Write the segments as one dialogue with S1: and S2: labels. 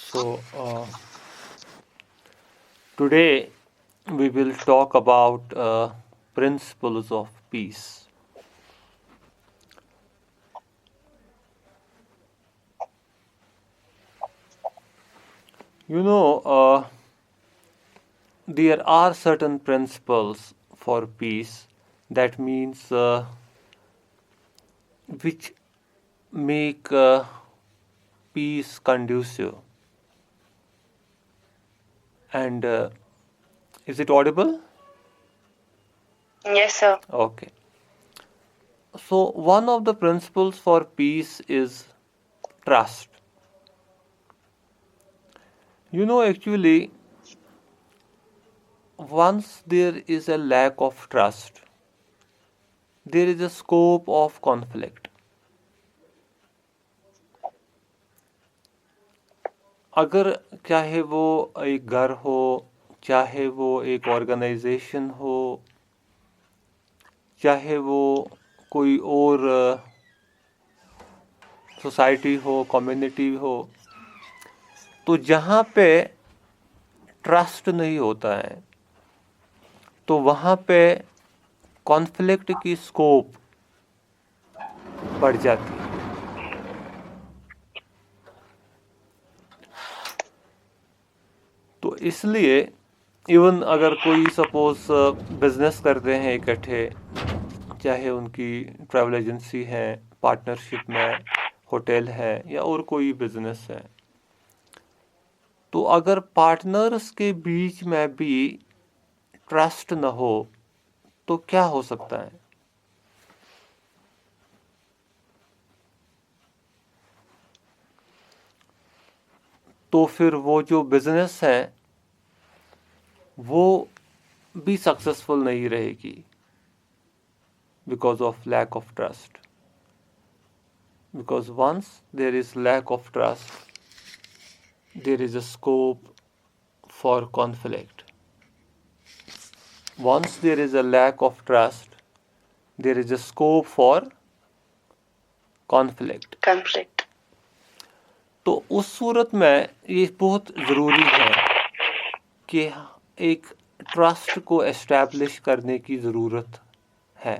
S1: So, today we will talk about principles of peace. You know, there are certain principles for peace that means which make peace conducive. And is it audible?
S2: Yes, sir.
S1: Okay. So, one of the principles for peace is trust. You know, actually, once there is a lack of trust, there is a scope of conflict. अगर चाहे वो एक घर हो, चाहे वो एक organisation हो, चाहे वो कोई और सोसाइटी हो, कम्युनिटी हो, तो जहाँ पे ट्रस्ट नहीं होता है तो वहाँ पे कॉन्फ्लिक्ट की स्कोप बढ़ जाती है. तो इसलिए इवन अगर कोई सपोज बिजनेस करते हैं इकट्ठे, चाहे उनकी ट्रैवल एजेंसी है, पार्टनरशिप में होटल है या और कोई बिजनेस है, तो अगर पार्टनर्स के बीच में भी ट्रस्ट न हो तो क्या हो सकता है? तो फिर वो जो बिजनेस है वो भी सक्सेसफुल नहीं रहेगी because of lack of trust. Because once there is lack of trust, there is a scope for conflict. Once there is a lack of trust, there is a scope for conflict.
S2: Conflict.
S1: तो उस सूरत में ये बहुत ज़रूरी है कि एक trust को एस्टैब्लिश करने की ज़रूरत है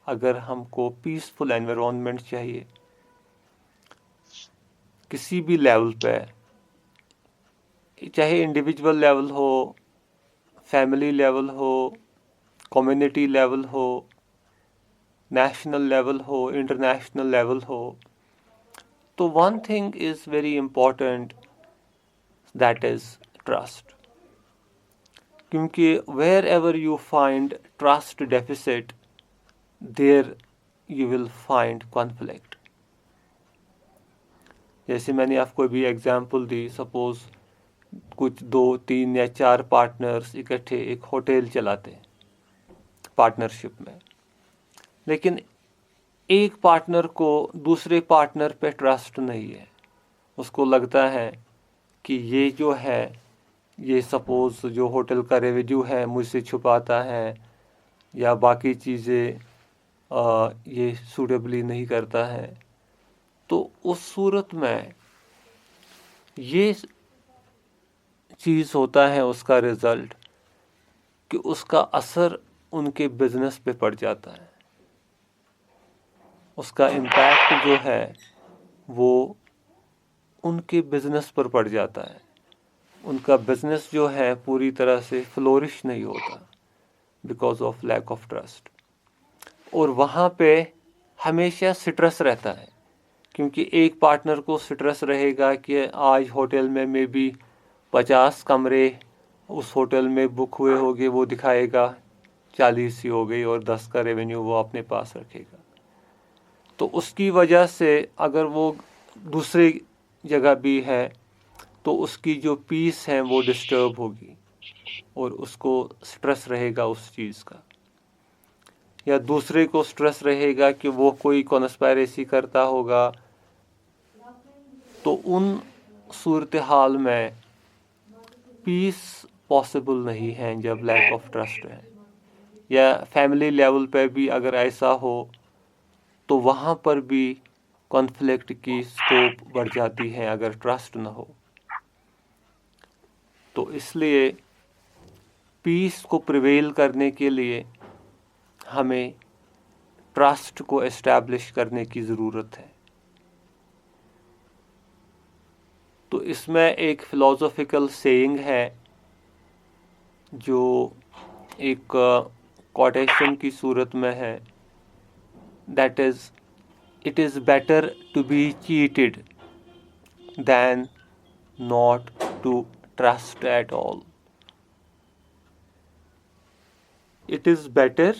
S1: अगर हमको पीसफुल एनवायरनमेंट चाहिए किसी भी लेवल पे, चाहे इंडिविजुअल लेवल हो, फैमिली लेवल हो, कम्युनिटी लेवल हो, नेशनल लेवल हो, इंटरनेशनल लेवल हो. तो one thing is very important, that is trust. क्योंकि wherever you find trust deficit, there you will find conflict. जैसे मैंने आपको अभी एग्जांपल दी, सपोज कुछ 2, 3 या 4 पार्टनर्स इकट्ठे एक होटल चलाते हैं पार्टनरशिप में, लेकिन एक पार्टनर को दूसरे पार्टनर पे ट्रस्ट नहीं है. उसको लगता है कि ये जो है, ये सपोज जो होटल का रेवेन्यू है मुझसे छुपाता है या बाकी चीज़ें ये सूटेबली नहीं करता है. तो उस सूरत में ये चीज़ होता है उसका रिज़ल्ट कि उसका असर उनके बिजनेस पे पड़ जाता है. उसका इम्पैक्ट जो है वो उनके बिजनेस पर पड़ जाता है. उनका बिजनेस जो है पूरी तरह से फ्लोरिश नहीं होता because of lack of trust. और वहाँ पे हमेशा स्ट्रेस रहता है, क्योंकि एक पार्टनर को स्ट्रेस रहेगा कि आज होटल में मे बी 50 कमरे उस होटल में बुक हुए होंगे, वो दिखाएगा 40 ही हो गई और 10 का रेवेन्यू वो अपने पास रखेगा. तो उसकी वजह से अगर वो दूसरी जगह भी है तो उसकी जो पीस है वो डिस्टर्ब होगी और उसको स्ट्रेस रहेगा उस चीज़ का. या दूसरे को स्ट्रेस रहेगा कि वो कोई कॉन्स्पायरेसी करता होगा. तो उन सूरत हाल में पीस पॉसिबल नहीं है जब लैक ऑफ ट्रस्ट है. या फैमिली लेवल पे भी अगर ऐसा हो तो वहाँ पर भी कॉन्फ्लिक्ट की स्कोप बढ़ जाती है अगर ट्रस्ट ना हो. तो इसलिए पीस को प्रिवेल करने के लिए हमें ट्रस्ट को एस्टैब्लिश करने की ज़रूरत है। तो इसमें एक फिलोसॉफिकल सेइंग है जो एक कोटेशन की सूरत में है, that is it is better to be cheated than not to trust at all. It is better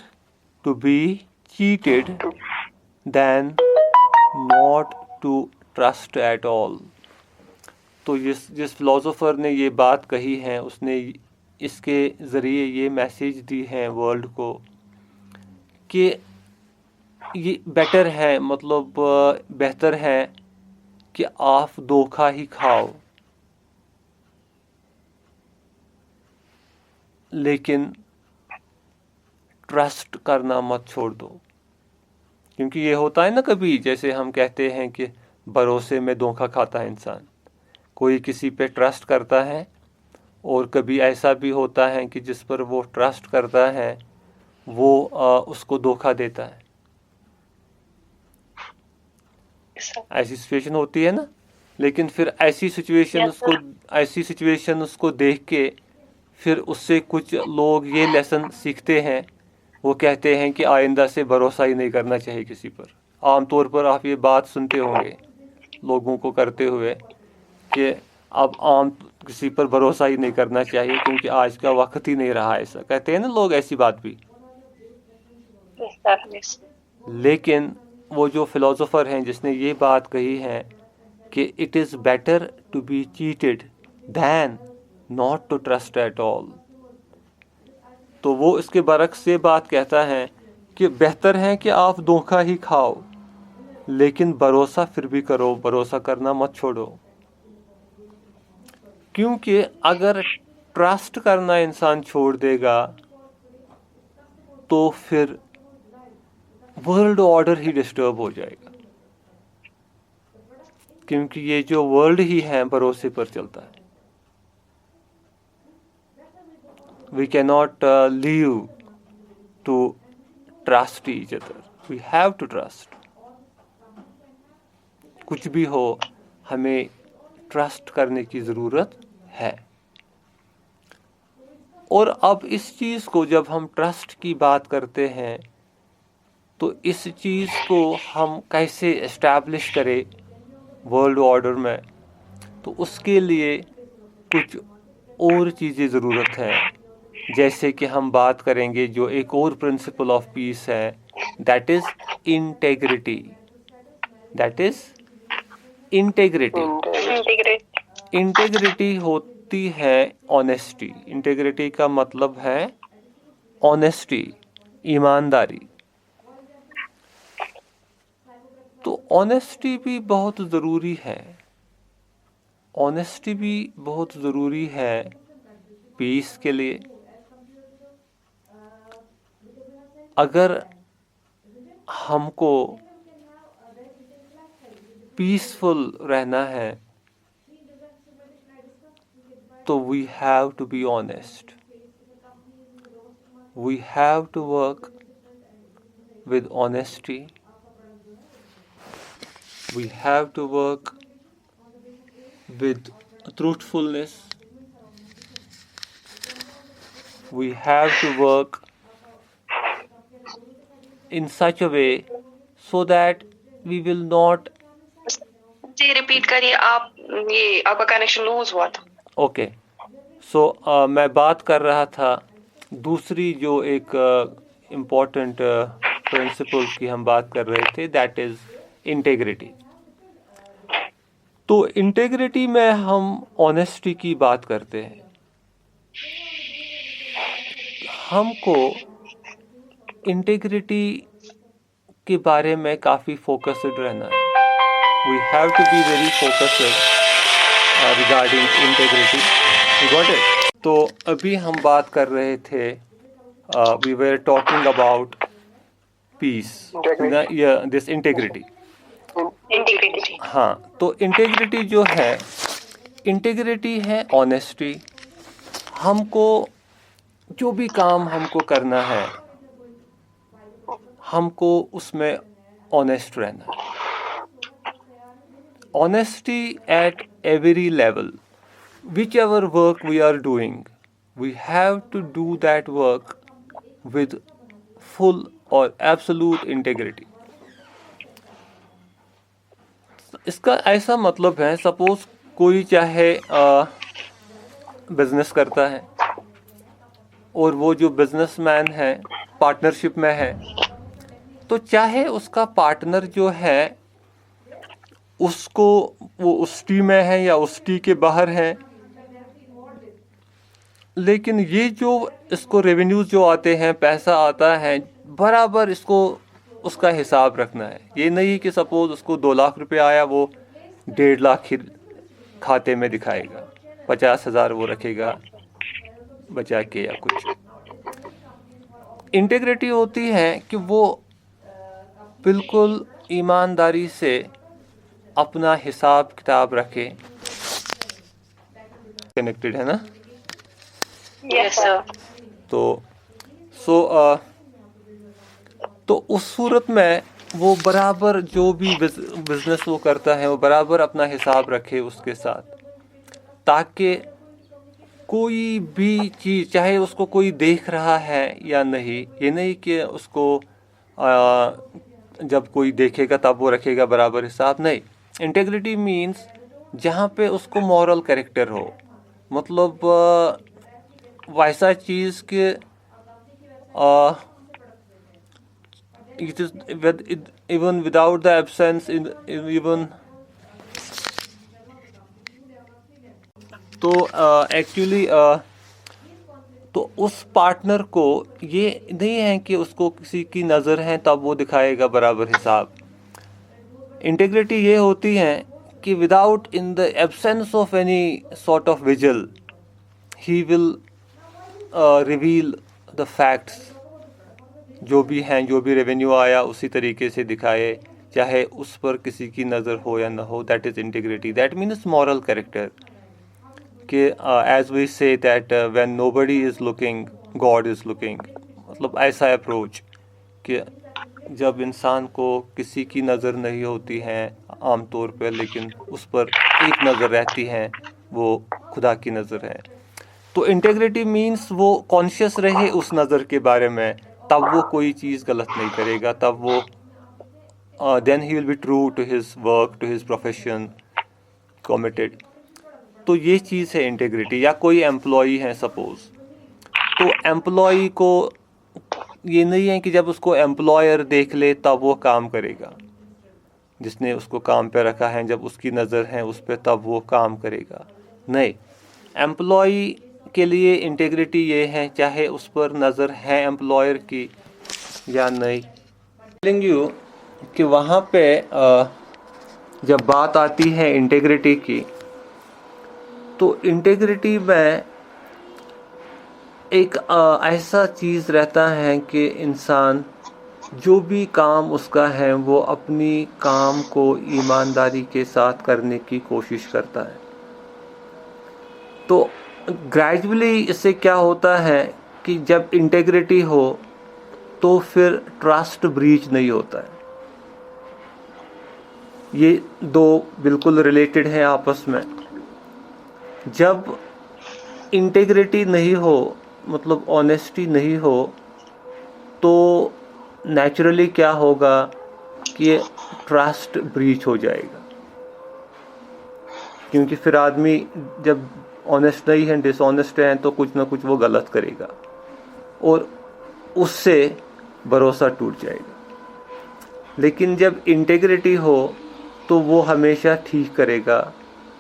S1: to be cheated than not to trust at all। तो जिस फिलोसोफर ने ये बात कही है उसने इसके ज़रिए ये मैसेज दी है वर्ल्ड को कि ये बेटर है, मतलब बेहतर है कि आप धोखा ही खाओ लेकिन ट्रस्ट करना मत छोड़ दो। क्योंकि ये होता है ना, कभी जैसे हम कहते हैं कि भरोसे में धोखा खाता है इंसान, कोई किसी पे ट्रस्ट करता है और कभी ऐसा भी होता है कि जिस पर वो ट्रस्ट करता है वो उसको धोखा देता है। ऐसी सिचुएशन होती है ना। लेकिन फिर ऐसी सिचुएशन उसको देख के फिर उससे कुछ लोग ये लेसन सीखते हैं, वो कहते हैं कि आइंदा से भरोसा ही नहीं करना चाहिए किसी पर। आमतौर पर आप ये बात सुनते होंगे लोगों को करते हुए कि अब आम किसी पर भरोसा ही नहीं करना चाहिए क्योंकि आज का वक्त ही नहीं रहा। ऐसा कहते हैं ना लोग, ऐसी बात भी। लेकिन वो जो फिलोसोफर हैं जिसने ये बात कही है कि it is better to be cheated than not to trust at all, तो वो इसके बरक्स से बात कहता है कि बेहतर है कि आप धोखा ही खाओ लेकिन भरोसा फिर भी करो, भरोसा करना मत छोड़ो। क्योंकि अगर ट्रस्ट करना इंसान छोड़ देगा तो फिर वर्ल्ड ऑर्डर ही डिस्टर्ब हो जाएगा। क्योंकि ये जो वर्ल्ड ही है भरोसे पर चलता है। We cannot live to trust each other. We have to trust. कुछ भी हो हमें ट्रस्ट करने की ज़रूरत है। और अब इस चीज़ को जब हम ट्रस्ट की बात करते हैं तो इस चीज़ को हम कैसे एस्टैब्लिश करें वर्ल्ड ऑर्डर में, तो उसके लिए कुछ और चीज़ें ज़रूरत है। जैसे कि हम बात करेंगे जो एक और प्रिंसिपल ऑफ पीस है, that is integrity. That is integrity. Integrity होती है ऑनेस्टी। इंटेग्रिटी का मतलब है ऑनेस्टी, ईमानदारी। तो ऑनेस्टी भी बहुत ज़रूरी है। ऑनेस्टी भी बहुत ज़रूरी है पीस के लिए। अगर हमको पीसफुल रहना है तो we have to be honest. We have to work with honesty. We have to work with truthfulness. We have to work in such a way so that we will not.
S2: जी repeat करिए आप, ये आपका connection loose हुआ था।
S1: Okay, सो मैं बात कर रहा था दूसरी जो एक इम्पोर्टेंट प्रिंसिपल की हम बात कर रहे थे, दैट इज़ इंटेग्रिटी। तो इंटेग्रिटी में हम ऑनेस्टी की बात करते हैं। हमको इंटेग्रिटी के बारे में काफ़ी फोकस्ड रहना है। We have to be very focused regarding integrity. Got it? तो अभी हम बात कर रहे थे, we were talking about peace, this integrity. हाँ, तो इंटेग्रिटी जो है, इंटेग्रिटी है ऑनेस्टी, हमको जो भी काम हमको करना है, हमको उसमें ऑनेस्ट रहना है. Honesty at every level. Whichever work we are doing, we have to do that work with full or absolute integrity. इसका ऐसा मतलब है, सपोज कोई चाहे बिजनेस करता है और वो जो बिजनेसमैन है पार्टनरशिप में है, तो चाहे उसका पार्टनर जो है उसको वो उस टीम में है या उस टीम के बाहर है, लेकिन ये जो इसको रेवेन्यूज जो आते हैं, पैसा आता है, बराबर इसको उसका हिसाब रखना है. ये नहीं कि सपोज उसको 2 लाख रुपए आया, वो 1.5 लाख ही खाते में दिखाएगा, 50,000 वो रखेगा बचा के या कुछ. इंटीग्रिटी होती है कि वो बिल्कुल ईमानदारी से अपना हिसाब किताब रखे. कनेक्टेड है ना?
S2: Yes, sir.
S1: तो उस सूरत में वो बराबर जो भी बिजनेस वो करता है वो बराबर अपना हिसाब रखे उसके साथ, ताकि कोई भी चीज़, चाहे उसको कोई देख रहा है या नहीं, ये नहीं कि उसको जब कोई देखेगा तब वो रखेगा बराबर हिसाब. नहीं, इंटेग्रिटी मीन्स जहाँ पे उसको मॉरल कैरेक्टर हो, मतलब वैसा चीज़ के it is even without the absence even तो एक्चुअली तो उस पार्टनर को ये नहीं है कि उसको किसी की नज़र है तब वो दिखाएगा बराबर हिसाब. इंटीग्रिटी ये होती है कि without in the absence of any sort of vigil he will reveal the facts. जो भी हैं, जो भी रेवेन्यू आया उसी तरीके से दिखाए, चाहे उस पर किसी की नज़र हो या ना हो. That is integrity. That means moral character. कि as we say that when nobody is looking God is looking. मतलब ऐसा अप्रोच कि जब इंसान को किसी की नज़र नहीं होती है आम तौर पर, लेकिन उस पर एक नज़र रहती है, वो खुदा की नज़र है. तो इंटीग्रिटी मीन्स वो कॉन्शियस रहे उस नज़र के बारे में, तब वो कोई चीज़ गलत नहीं करेगा. तब वो then he will be true to his work, to his profession, committed. तो ये चीज़ है इंटीग्रिटी. या कोई एम्प्लॉई है सपोज, तो एम्प्लॉई को ये नहीं है कि जब उसको एम्प्लॉयर देख ले तब वो काम करेगा. जिसने उसको काम पे रखा है, जब उसकी नज़र है उस पर तब वो काम करेगा. नहीं, एम्प्लॉई के लिए इंटीग्रिटी ये है, चाहे उस पर नज़र है एम्प्लॉयर की या नहीं. टेलिंग यू कि वहाँ पे जब बात आती है इंटीग्रिटी की, तो इंटीग्रिटी में एक ऐसा चीज़ रहता है कि इंसान जो भी काम उसका है वो अपनी काम को ईमानदारी के साथ करने की कोशिश करता है. तो ग्रेजुअली इससे क्या होता है कि जब इंटीग्रिटी हो तो फिर ट्रस्ट ब्रीच नहीं होता है. ये दो बिल्कुल रिलेटेड है आपस में. जब इंटीग्रिटी नहीं हो, मतलब ऑनेस्टी नहीं हो, तो नेचुरली क्या होगा कि ट्रस्ट ब्रीच हो जाएगा. क्योंकि फिर आदमी जब ऑनेस्ट नहीं है, डिसऑनेस्ट है, तो कुछ ना कुछ वो गलत करेगा और उससे भरोसा टूट जाएगा. लेकिन जब इंटीग्रिटी हो तो वो हमेशा ठीक करेगा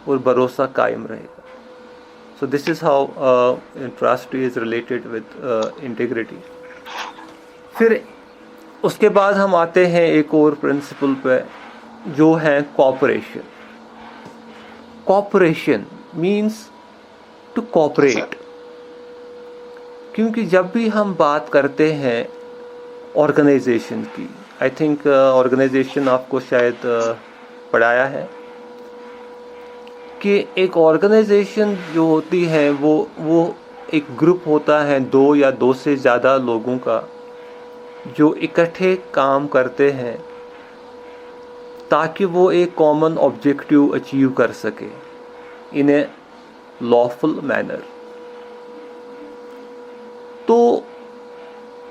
S1: और भरोसा कायम रहेगा. So this is how trust is related with integrity. फिर उसके बाद हम आते हैं एक और प्रिंसिपल पे, जो है cooperation. Cooperation means to cooperate. क्योंकि जब भी हम बात करते हैं ऑर्गेनाइजेशन की, आई थिंक ऑर्गेनाइजेशन आपको शायद पढ़ाया है कि एक ऑर्गेनाइजेशन जो होती है वो एक ग्रुप होता है 2 या 2 से ज़्यादा लोगों का जो इकट्ठे काम करते हैं ताकि वो एक कॉमन ऑब्जेक्टिव अचीव कर सके इन ए लॉफुल मैनर। तो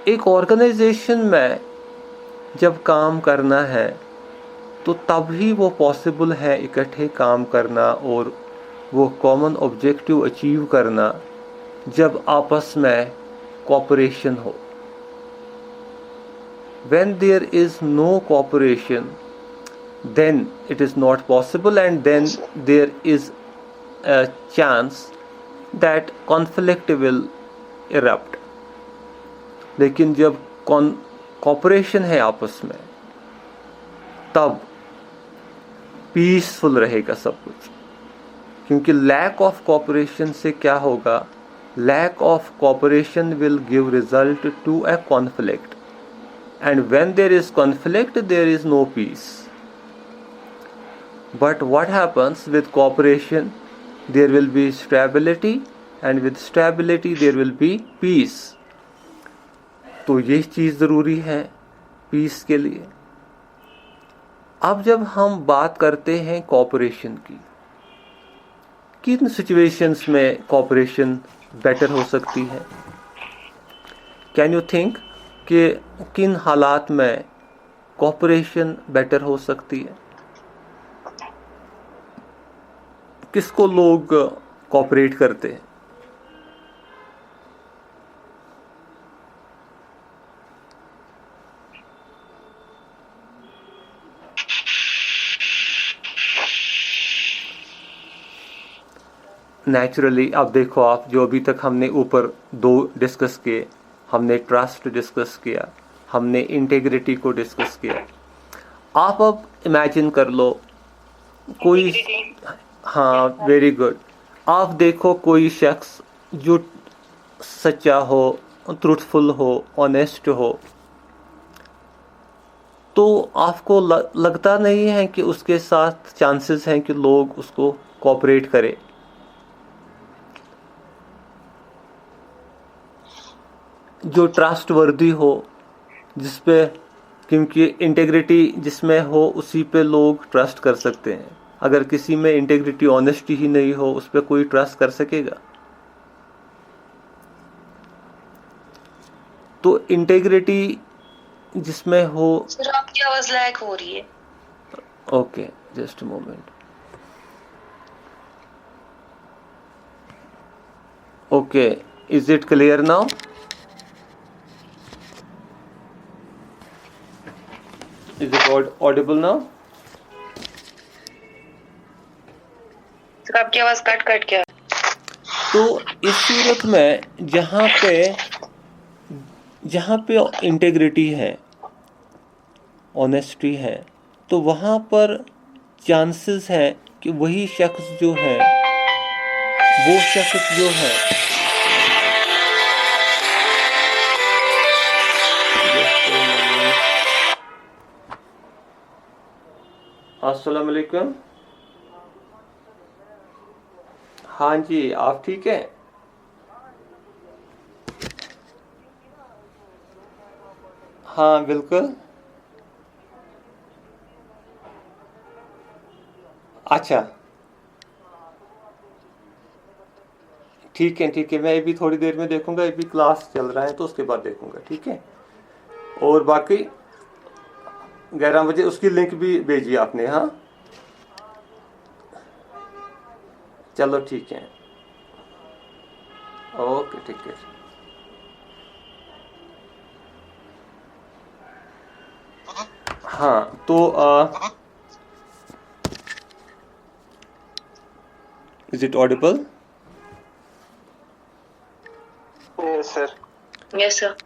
S1: एक ऑर्गेनाइजेशन में जब काम करना है तो तभी वो पॉसिबल है इकट्ठे काम करना और वो कॉमन ऑब्जेक्टिव अचीव करना जब आपस में कोऑपरेशन हो। When there is no cooperation, then it is not possible, and then there is a chance that conflict will erupt. लेकिन जब कॉपरेशन है आपस में तब पीसफुल रहेगा सब कुछ, क्योंकि लैक ऑफ कॉपरेशन से क्या होगा, lack of cooperation will give result to a conflict, and when there is conflict there is no peace. But what happens with cooperation? There will be stability, and with stability there will be peace. तो ये चीज़ ज़रूरी है piece के लिए। अब जब हम बात करते हैं कॉपरेशन की, किन सिचुएशंस में कॉपरेशन बेटर हो सकती है? कैन यू थिंक कि किन हालात में कॉपरेशन बेटर हो सकती है? किसको लोग कॉपरेट करते हैं? नेचुरली अब देखो, आप जो अभी तक हमने ऊपर 2 डिस्कस किए, हमने ट्रस्ट डिस्कस किया, हमने इंटेग्रिटी को डिस्कस किया। आप अब इमेजिन कर लो कोई, हाँ वेरी गुड, आप देखो कोई शख्स जो सच्चा हो, ट्रूथफुल हो, ऑनेस्ट हो, तो आपको लगता नहीं है कि उसके साथ चांसेस हैं कि लोग उसको कोऑपरेट करें? जो ट्रस्टवर्दी हो, जिस पे, क्योंकि इंटेग्रिटी जिसमें हो उसी पे लोग ट्रस्ट कर सकते हैं। अगर किसी में इंटेग्रिटी, ऑनेस्टी ही नहीं हो, उस पे कोई ट्रस्ट कर सकेगा? तो इंटेग्रिटी जिसमें हो।
S2: सर आपकी आवाज लैग हो रही है।
S1: Okay, just a moment. Okay, is it clear now? Is it audible now?
S2: Sir आपकी आवाज कट कट के।
S1: तो इस सूरत में जहाँ पे इंटेग्रिटी है, ऑनेस्टी है, तो वहाँ पर चांसेस है कि वही शख्स जो है, वो शख्स जो है, अस्सलाम वालेकुम। हाँ जी, आप ठीक हैं? हाँ बिल्कुल। अच्छा ठीक है, ठीक है, मैं अभी थोड़ी देर में देखूंगा, अभी क्लास चल रहा है तो उसके बाद देखूंगा, ठीक है। और बाकी 11 बजे उसकी लिंक भी भेजी आपने? हाँ चलो ठीक है, ओके ठीक है। हाँ तो is it Audible?
S3: Yes sir.
S2: Yes sir.